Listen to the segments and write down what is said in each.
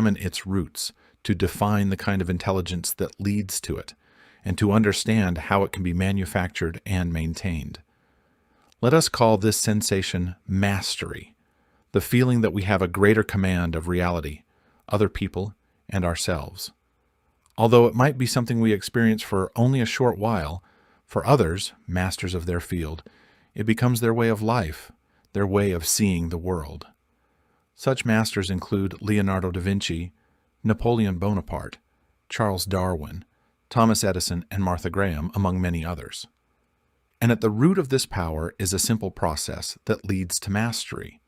examine its roots, to define the kind of intelligence that leads to it, and to understand how it can be manufactured and maintained. Let us call this sensation mastery, the feeling that we have a greater command of reality, other people, and ourselves. Although it might be something we experience for only a short while, for others, masters of their field, it becomes their way of life, their way of seeing the world. Such masters include Leonardo da Vinci, Napoleon Bonaparte, Charles Darwin, Thomas Edison, and Martha Graham, among many others. And at the root of this power is a simple process that leads to mastery,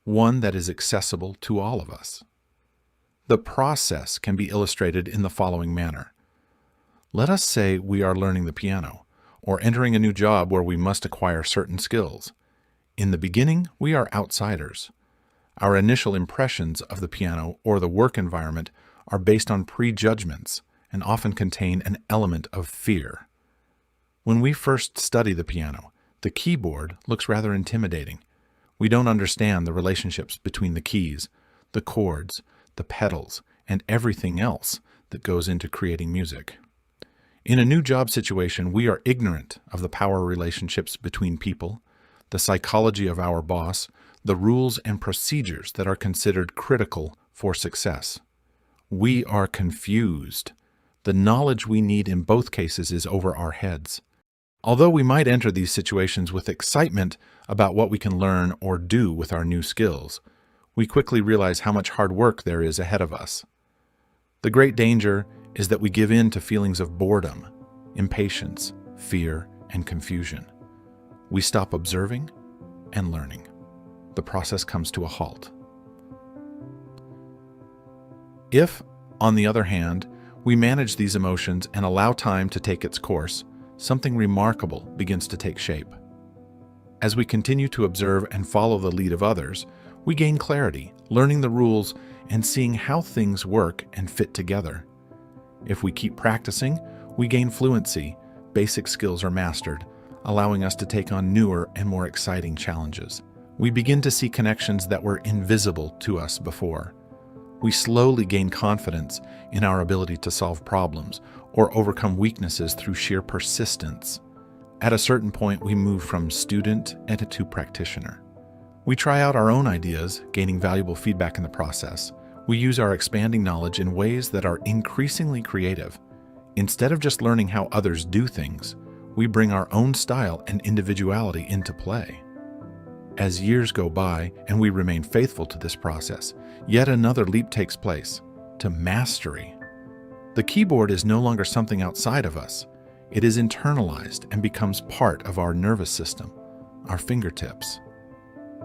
one that is accessible to all of us. The process can be illustrated in the following manner. Let us say we are learning the piano, or entering a new job where we must acquire certain skills. In the beginning, we are outsiders. Our initial impressions of the piano or the work environment are based on prejudgments and often contain an element of fear. When we first study the piano, the keyboard looks rather intimidating. We don't understand the relationships between the keys, the chords, the pedals, and everything else that goes into creating music. In a new job situation, we are ignorant of the power relationships between people, the psychology of our boss, the rules and procedures that are considered critical for success. We are confused. The knowledge we need in both cases is over our heads. Although we might enter these situations with excitement about what we can learn or do with our new skills, we quickly realize how much hard work there is ahead of us. The great danger is that we give in to feelings of boredom, impatience, fear, and confusion. We stop observing and learning. The process comes to a halt. If, on the other hand, we manage these emotions and allow time to take its course, something remarkable begins to take shape. As we continue to observe and follow the lead of others, we gain clarity, learning the rules and seeing how things work and fit together. If we keep practicing, we gain fluency, basic skills are mastered, allowing us to take on newer and more exciting challenges. We begin to see connections that were invisible to us before. We slowly gain confidence in our ability to solve problems or overcome weaknesses through sheer persistence. At a certain point, we move from student to practitioner. We try out our own ideas, gaining valuable feedback in the process. We use our expanding knowledge in ways that are increasingly creative. Instead of just learning how others do things, we bring our own style and individuality into play. As years go by and we remain faithful to this process, yet another leap takes place, to mastery. The keyboard is no longer something outside of us. It is internalized and becomes part of our nervous system, our fingertips.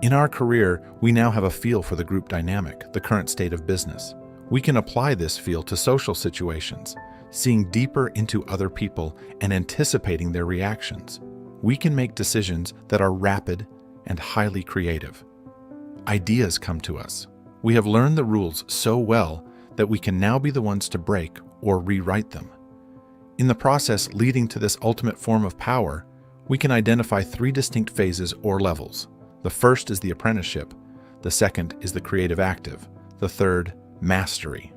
In our career, we now have a feel for the group dynamic, the current state of business. We can apply this feel to social situations, seeing deeper into other people and anticipating their reactions. We can make decisions that are rapid and highly creative. Ideas come to us. We have learned the rules so well that we can now be the ones to break or rewrite them. In the process leading to this ultimate form of power, we can identify 3 distinct phases or levels. The first is the apprenticeship, the second is the creative active, the third, mastery.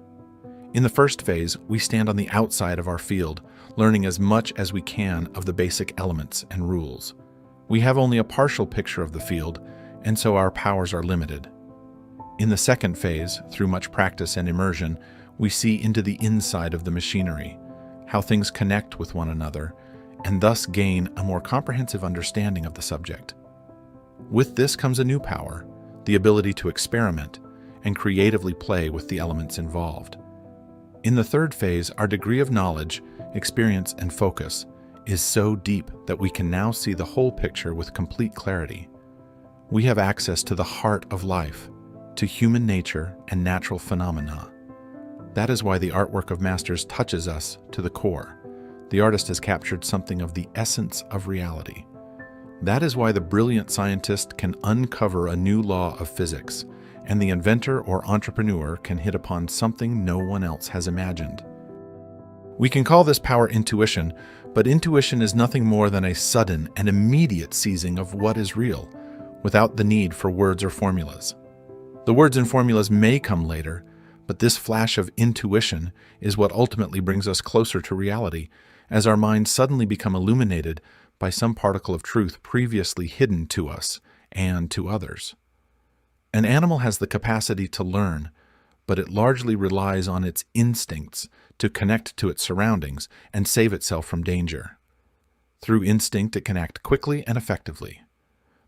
In the first phase, we stand on the outside of our field, learning as much as we can of the basic elements and rules. We have only a partial picture of the field, and so our powers are limited. In the second phase, through much practice and immersion, we see into the inside of the machinery, how things connect with one another, and thus gain a more comprehensive understanding of the subject. With this comes a new power, the ability to experiment and creatively play with the elements involved. In the third phase, our degree of knowledge, experience, and focus is so deep that we can now see the whole picture with complete clarity. We have access to the heart of life, to human nature and natural phenomena. That is why the artwork of masters touches us to the core. The artist has captured something of the essence of reality. That is why the brilliant scientist can uncover a new law of physics, and the inventor or entrepreneur can hit upon something no one else has imagined. We can call this power intuition, but intuition is nothing more than a sudden and immediate seizing of what is real, without the need for words or formulas. The words and formulas may come later, But this flash of intuition is what ultimately brings us closer to reality, as our minds suddenly become illuminated by some particle of truth previously hidden to us and to others. An animal has the capacity to learn, but it largely relies on its instincts to connect to its surroundings and save itself from danger. Through instinct, it can act quickly and effectively.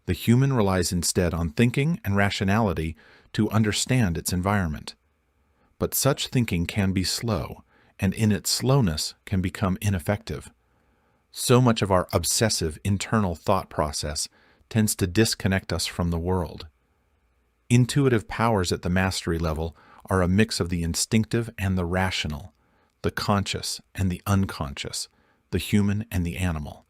The human relies instead on thinking and rationality to understand its environment. But such thinking can be slow, and in its slowness can become ineffective. So much of our obsessive internal thought process tends to disconnect us from the world. Intuitive powers at the mastery level are a mix of the instinctive and the rational, the conscious and the unconscious, the human and the animal.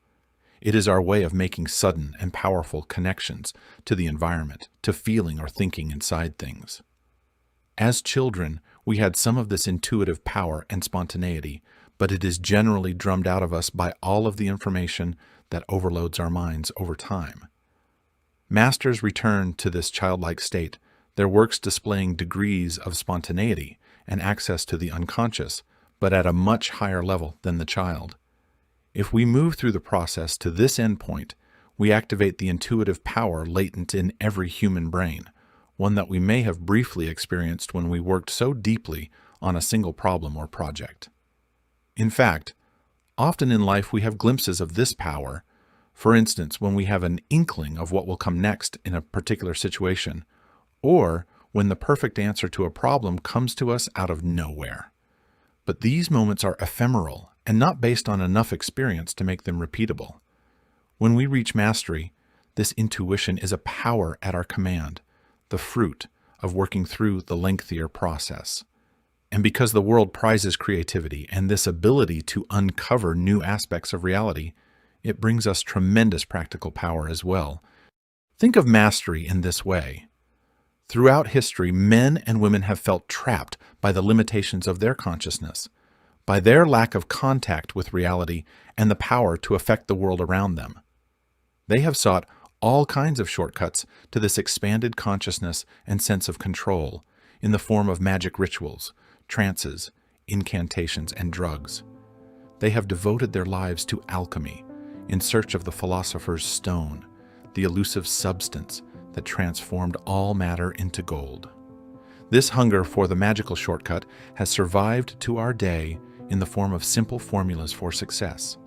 It is our way of making sudden and powerful connections to the environment, to feeling or thinking inside things. As children, we had some of this intuitive power and spontaneity, but it is generally drummed out of us by all of the information that overloads our minds over time. Masters return to this childlike state, their works displaying degrees of spontaneity and access to the unconscious, but at a much higher level than the child. If we move through the process to this endpoint, we activate the intuitive power latent in every human brain, one that we may have briefly experienced when we worked so deeply on a single problem or project. In fact, often in life we have glimpses of this power. For instance, when we have an inkling of what will come next in a particular situation, or when the perfect answer to a problem comes to us out of nowhere. But these moments are ephemeral and not based on enough experience to make them repeatable. When we reach mastery, this intuition is a power at our command, the fruit of working through the lengthier process. And because the world prizes creativity and this ability to uncover new aspects of reality, it brings us tremendous practical power as well. Think of mastery in this way. Throughout history, men and women have felt trapped by the limitations of their consciousness, by their lack of contact with reality and the power to affect the world around them. They have sought all kinds of shortcuts to this expanded consciousness and sense of control in the form of magic rituals, trances, incantations, and drugs. They have devoted their lives to alchemy, in search of the philosopher's stone, the elusive substance that transformed all matter into gold. This hunger for the magical shortcut has survived to our day in the form of simple formulas for success,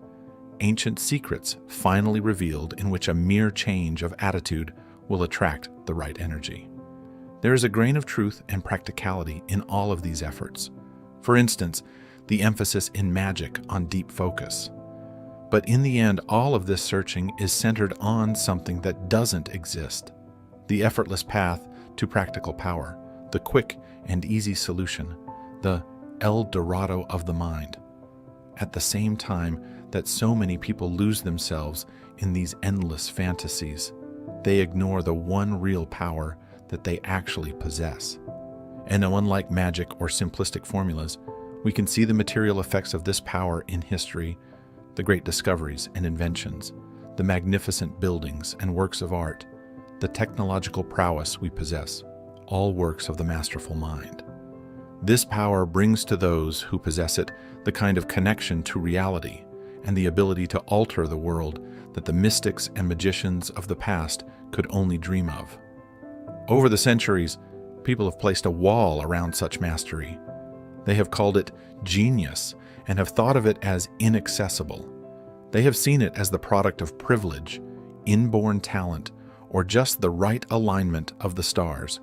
ancient secrets finally revealed in which a mere change of attitude will attract the right energy. There is a grain of truth and practicality in all of these efforts. For instance, the emphasis in magic on deep focus. But in the end, all of this searching is centered on something that doesn't exist. The effortless path to practical power, the quick and easy solution, the El Dorado of the mind. At the same time that so many people lose themselves in these endless fantasies, they ignore the one real power that they actually possess. And unlike magic or simplistic formulas, we can see the material effects of this power in history, the great discoveries and inventions, the magnificent buildings and works of art, the technological prowess we possess, all works of the masterful mind. This power brings to those who possess it the kind of connection to reality and the ability to alter the world that the mystics and magicians of the past could only dream of. Over the centuries, people have placed a wall around such mastery. They have called it genius and have thought of it as inaccessible. They have seen it as the product of privilege, inborn talent, or just the right alignment of the stars.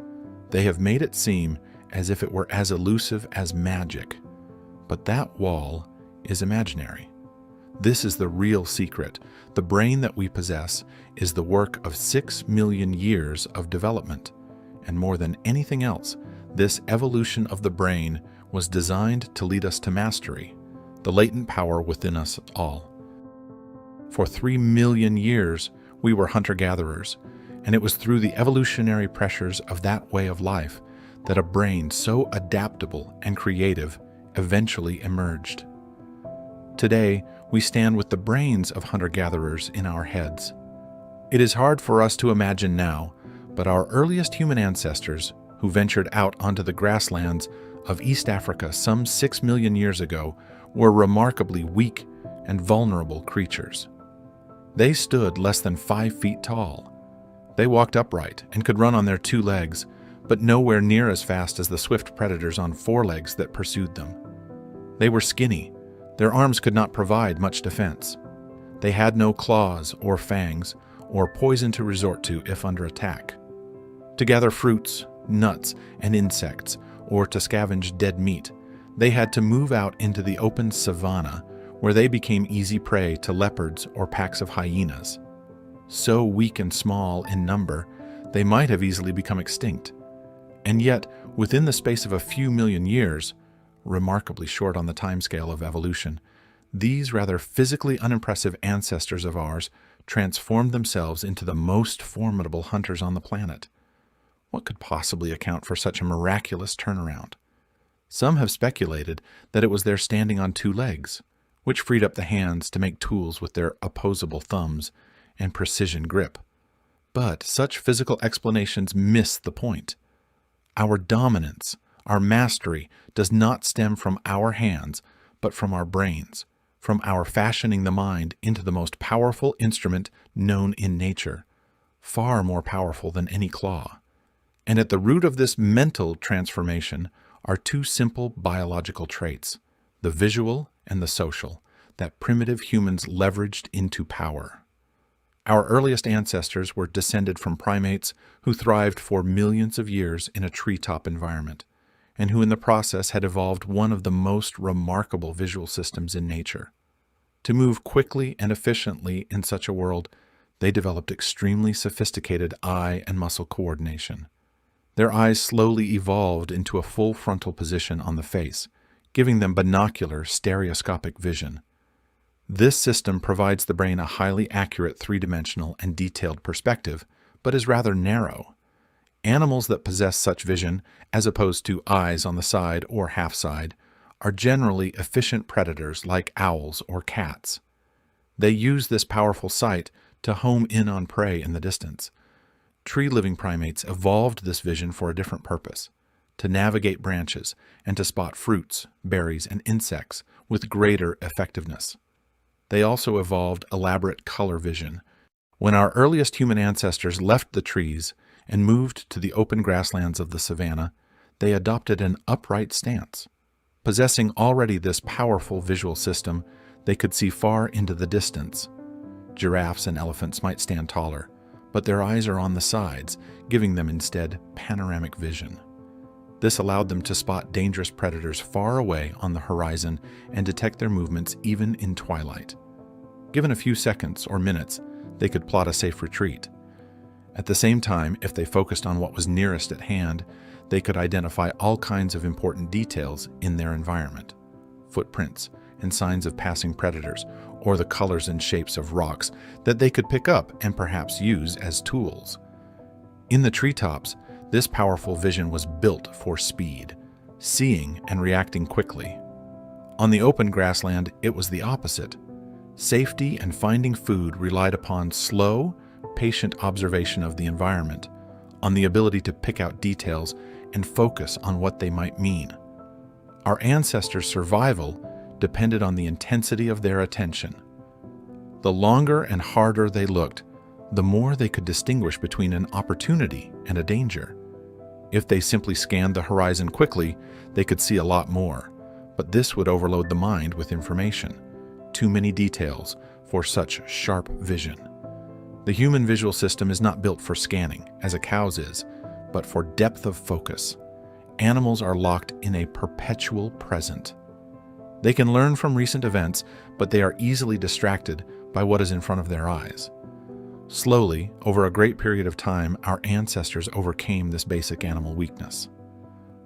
They have made it seem as if it were as elusive as magic. But that wall is imaginary. This is the real secret. The brain that we possess is the work of 6 million years of development. And more than anything else, this evolution of the brain was designed to lead us to mastery, the latent power within us all. For 3 million years, we were hunter-gatherers, and it was through the evolutionary pressures of that way of life that a brain so adaptable and creative eventually emerged. Today, we stand with the brains of hunter-gatherers in our heads. It is hard for us to imagine now, but our earliest human ancestors, who ventured out onto the grasslands of East Africa some 6 million years ago were remarkably weak and vulnerable creatures. They stood less than 5 feet tall. They walked upright and could run on their 2 legs, but nowhere near as fast as the swift predators on 4 legs that pursued them. They were skinny. Their arms could not provide much defense. They had no claws or fangs or poison to resort to if under attack. To gather fruits, nuts, and insects, or to scavenge dead meat, they had to move out into the open savanna, where they became easy prey to leopards or packs of hyenas. So weak and small in number, they might have easily become extinct. And yet, within the space of a few million years, remarkably short on the timescale of evolution, these rather physically unimpressive ancestors of ours transformed themselves into the most formidable hunters on the planet. What could possibly account for such a miraculous turnaround? Some have speculated that it was their standing on 2 legs, which freed up the hands to make tools with their opposable thumbs and precision grip. But such physical explanations miss the point. Our dominance, our mastery, does not stem from our hands, but from our brains, from our fashioning the mind into the most powerful instrument known in nature, far more powerful than any claw. And at the root of this mental transformation are 2 simple biological traits, the visual and the social, that primitive humans leveraged into power. Our earliest ancestors were descended from primates who thrived for millions of years in a treetop environment, and who in the process had evolved one of the most remarkable visual systems in nature. To move quickly and efficiently in such a world, they developed extremely sophisticated eye and muscle coordination. Their eyes slowly evolved into a full frontal position on the face, giving them binocular stereoscopic vision. This system provides the brain a highly accurate 3-dimensional and detailed perspective, but is rather narrow. Animals that possess such vision, as opposed to eyes on the side or half-side, are generally efficient predators like owls or cats. They use this powerful sight to home in on prey in the distance. Tree-living primates evolved this vision for a different purpose, to navigate branches and to spot fruits, berries, and insects with greater effectiveness. They also evolved elaborate color vision. When our earliest human ancestors left the trees and moved to the open grasslands of the savanna, they adopted an upright stance. Possessing already this powerful visual system, they could see far into the distance. Giraffes and elephants might stand taller, but their eyes are on the sides, giving them instead panoramic vision. This allowed them to spot dangerous predators far away on the horizon and detect their movements even in twilight. Given a few seconds or minutes, they could plot a safe retreat. At the same time, if they focused on what was nearest at hand, they could identify all kinds of important details in their environment: footprints and signs of passing predators, or the colors and shapes of rocks that they could pick up and perhaps use as tools. In the treetops, this powerful vision was built for speed, seeing and reacting quickly. On the open grassland, it was the opposite. Safety and finding food relied upon slow, patient observation of the environment, on the ability to pick out details and focus on what they might mean. Our ancestors' survival depended on the intensity of their attention. The longer and harder they looked, the more they could distinguish between an opportunity and a danger. If they simply scanned the horizon quickly, they could see a lot more, but this would overload the mind with information. Too many details for such sharp vision. The human visual system is not built for scanning, as a cow's is, but for depth of focus. Animals are locked in a perpetual present. They can learn from recent events, but they are easily distracted by what is in front of their eyes. Slowly, over a great period of time, our ancestors overcame this basic animal weakness.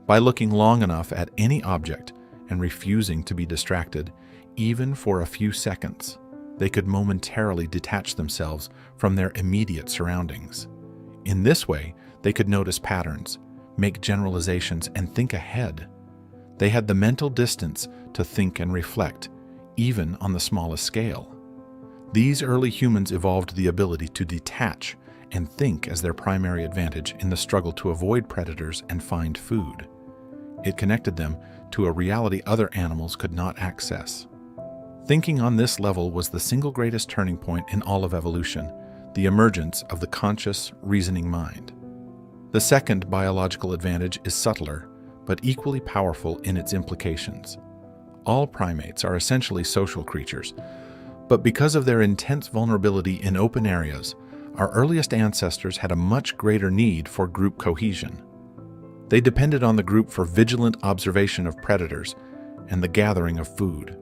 By looking long enough at any object and refusing to be distracted, even for a few seconds, they could momentarily detach themselves from their immediate surroundings. In this way, they could notice patterns, make generalizations, and think ahead. They had the mental distance to think and reflect, even on the smallest scale. These early humans evolved the ability to detach and think as their primary advantage in the struggle to avoid predators and find food. It connected them to a reality other animals could not access. Thinking on this level was the single greatest turning point in all of evolution, the emergence of the conscious, reasoning mind. The second biological advantage is subtler, but equally powerful in its implications. All primates are essentially social creatures, but because of their intense vulnerability in open areas, our earliest ancestors had a much greater need for group cohesion. They depended on the group for vigilant observation of predators and the gathering of food.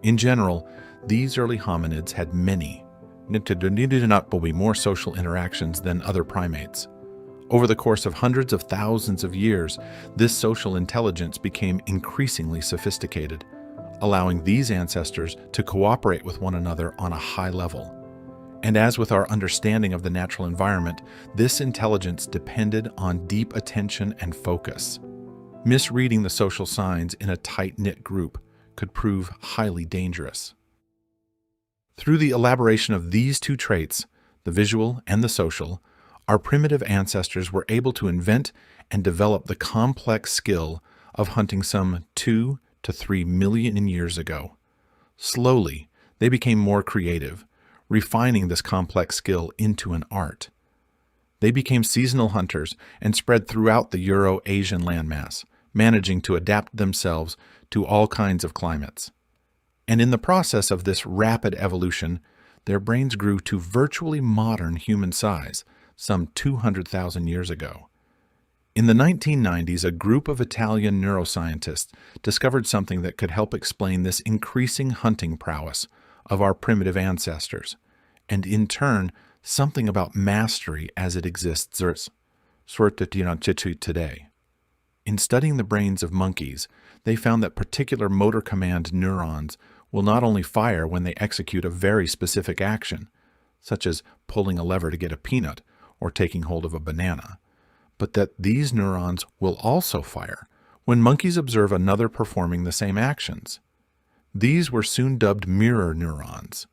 In general, these early hominids had many, more social interactions than other primates. Over the course of hundreds of thousands of years, this social intelligence became increasingly sophisticated, allowing these ancestors to cooperate with one another on a high level. And as with our understanding of the natural environment, this intelligence depended on deep attention and focus. Misreading the social signs in a tight-knit group could prove highly dangerous. Through the elaboration of these two traits, the visual and the social, our primitive ancestors were able to invent and develop the complex skill of hunting some 2 to 3 million years ago. Slowly, they became more creative, refining this complex skill into an art. They became seasonal hunters and spread throughout the Euro-Asian landmass, managing to adapt themselves to all kinds of climates. And in the process of this rapid evolution, their brains grew to virtually modern human size, some 200,000 years ago. In the 1990s, a group of Italian neuroscientists discovered something that could help explain this increasing hunting prowess of our primitive ancestors, and in turn, something about mastery as it exists today. In studying the brains of monkeys, they found that particular motor command neurons will not only fire when they execute a very specific action, such as pulling a lever to get a peanut or taking hold of a banana, but that these neurons will also fire when monkeys observe another performing the same actions. These were soon dubbed mirror neurons.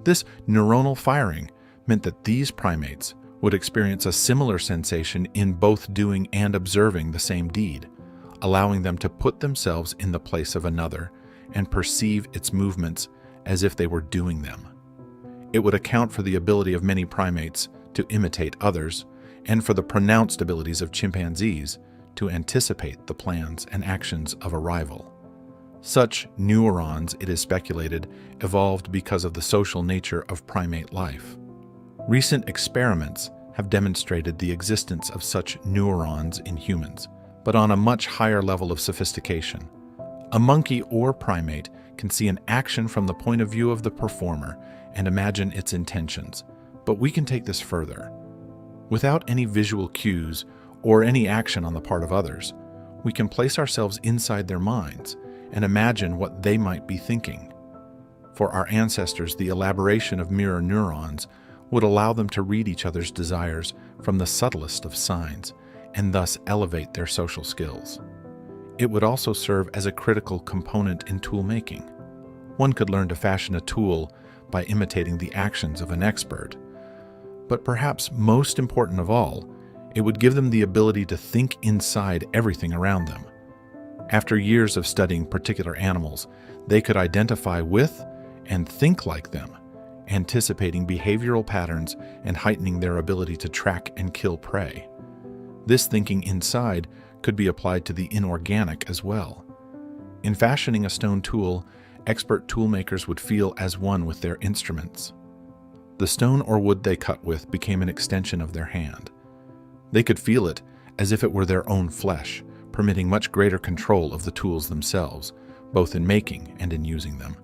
This neuronal firing meant that these primates would experience a similar sensation in both doing and observing the same deed, allowing them to put themselves in the place of another and perceive its movements as if they were doing them. It would account for the ability of many primates to imitate others, and for the pronounced abilities of chimpanzees to anticipate the plans and actions of a rival. Such neurons, it is speculated, evolved because of the social nature of primate life. Recent experiments have demonstrated the existence of such neurons in humans, but on a much higher level of sophistication. A monkey or primate can see an action from the point of view of the performer and imagine its intentions, but we can take this further. Without any visual cues or any action on the part of others, we can place ourselves inside their minds and imagine what they might be thinking. For our ancestors, the elaboration of mirror neurons would allow them to read each other's desires from the subtlest of signs and thus elevate their social skills. It would also serve as a critical component in tool making. One could learn to fashion a tool by imitating the actions of an expert. But perhaps most important of all, it would give them the ability to think inside everything around them. After years of studying particular animals, they could identify with and think like them, anticipating behavioral patterns and heightening their ability to track and kill prey. This thinking inside could be applied to the inorganic as well. In fashioning a stone tool, expert toolmakers would feel as one with their instruments. The stone or wood they cut with became an extension of their hand. They could feel it as if it were their own flesh, permitting much greater control of the tools themselves, both in making and in using them.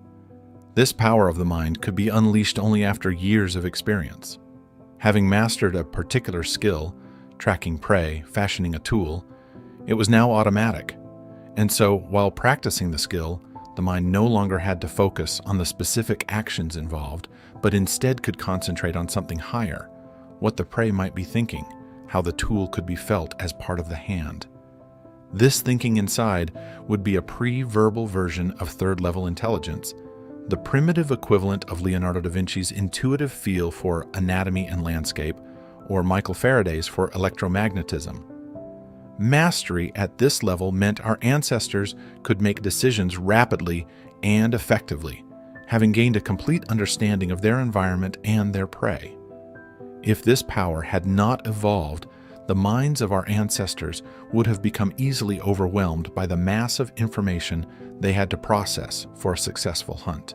This power of the mind could be unleashed only after years of experience. Having mastered a particular skill, tracking prey, fashioning a tool, it was now automatic. And so, while practicing the skill, the mind no longer had to focus on the specific actions involved, but instead could concentrate on something higher, what the prey might be thinking, how the tool could be felt as part of the hand. This thinking inside would be a pre-verbal version of third-level intelligence, the primitive equivalent of Leonardo da Vinci's intuitive feel for anatomy and landscape, or Michael Faraday's for electromagnetism. Mastery at this level meant our ancestors could make decisions rapidly and effectively, having gained a complete understanding of their environment and their prey. If this power had not evolved, the minds of our ancestors would have become easily overwhelmed by the mass of information they had to process for a successful hunt.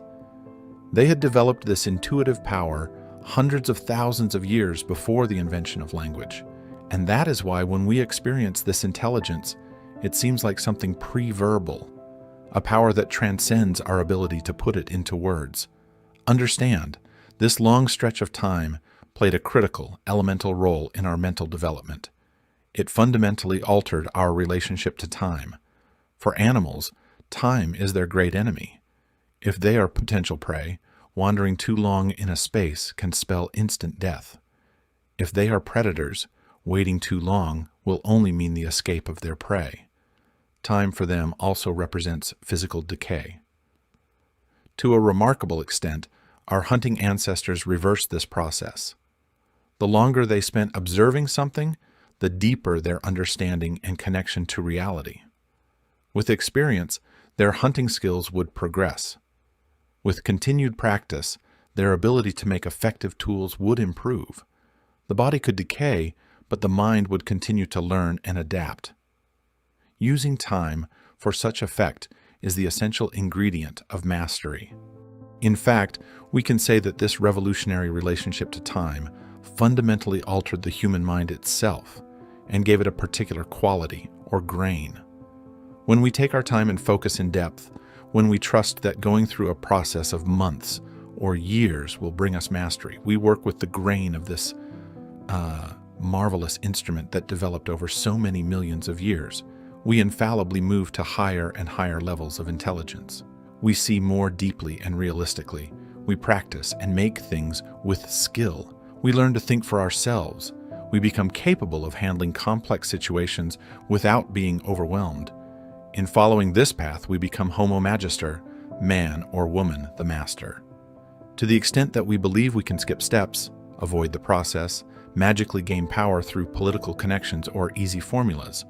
They had developed this intuitive power hundreds of thousands of years before the invention of language. And that is why when we experience this intelligence, it seems like something pre-verbal, a power that transcends our ability to put it into words. Understand, this long stretch of time played a critical, elemental role in our mental development. It fundamentally altered our relationship to time. For animals, time is their great enemy. If they are potential prey, wandering too long in a space can spell instant death. If they are predators, waiting too long will only mean the escape of their prey. Time for them also represents physical decay. To a remarkable extent, our hunting ancestors reversed this process. The longer they spent observing something, the deeper their understanding and connection to reality. With experience, their hunting skills would progress. With continued practice, their ability to make effective tools would improve. The body could decay, but the mind would continue to learn and adapt. Using time for such effect is the essential ingredient of mastery. In fact, we can say that this revolutionary relationship to time fundamentally altered the human mind itself and gave it a particular quality or grain. When we take our time and focus in depth, when we trust that going through a process of months or years will bring us mastery, we work with the grain of this marvelous instrument that developed over so many millions of years. We infallibly move to higher and higher levels of intelligence. We see more deeply and realistically. We practice and make things with skill. We learn to think for ourselves. We become capable of handling complex situations without being overwhelmed. In following this path, we become Homo Magister, man or woman the master. To the extent that we believe we can skip steps, avoid the process, magically gain power through political connections or easy formulas,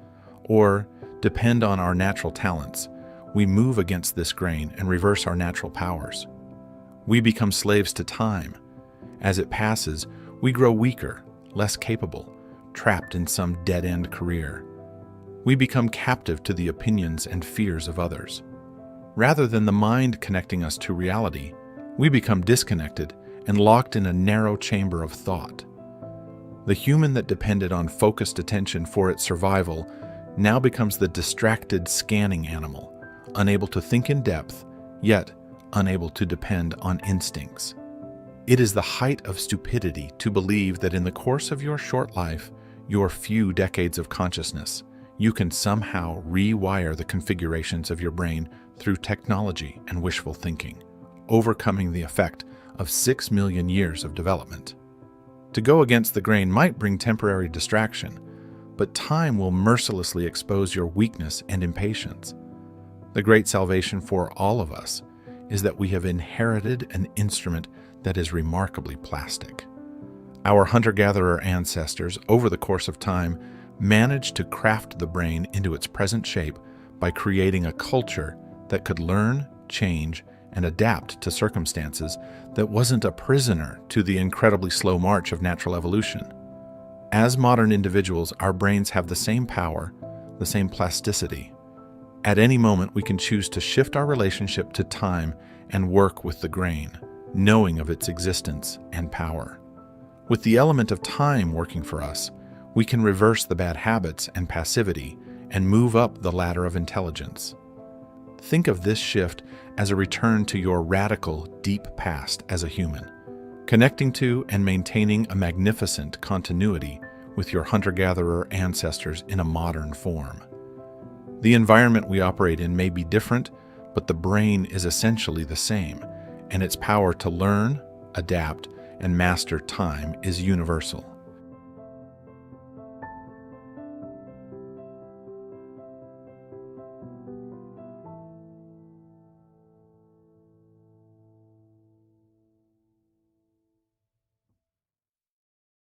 or depend on our natural talents, we move against this grain and reverse our natural powers. We become slaves to time. As it passes, we grow weaker, less capable, trapped in some dead-end career. We become captive to the opinions and fears of others. Rather than the mind connecting us to reality, we become disconnected and locked in a narrow chamber of thought. The human that depended on focused attention for its survival now becomes the distracted scanning animal, unable to think in depth, yet unable to depend on instincts. It is the height of stupidity to believe that in the course of your short life, your few decades of consciousness, you can somehow rewire the configurations of your brain through technology and wishful thinking, overcoming the effect of 6 million years of development. To go against the grain might bring temporary distraction, but time will mercilessly expose your weakness and impatience. The great salvation for all of us is that we have inherited an instrument that is remarkably plastic. Our hunter-gatherer ancestors, over the course of time, managed to craft the brain into its present shape by creating a culture that could learn, change, and adapt to circumstances that wasn't a prisoner to the incredibly slow march of natural evolution. As modern individuals, our brains have the same power, the same plasticity. At any moment, we can choose to shift our relationship to time and work with the grain, knowing of its existence and power. With the element of time working for us, we can reverse the bad habits and passivity and move up the ladder of intelligence. Think of this shift as a return to your radical, deep past as a human, connecting to and maintaining a magnificent continuity with your hunter-gatherer ancestors in a modern form. The environment we operate in may be different, but the brain is essentially the same, and its power to learn, adapt, and master time is universal.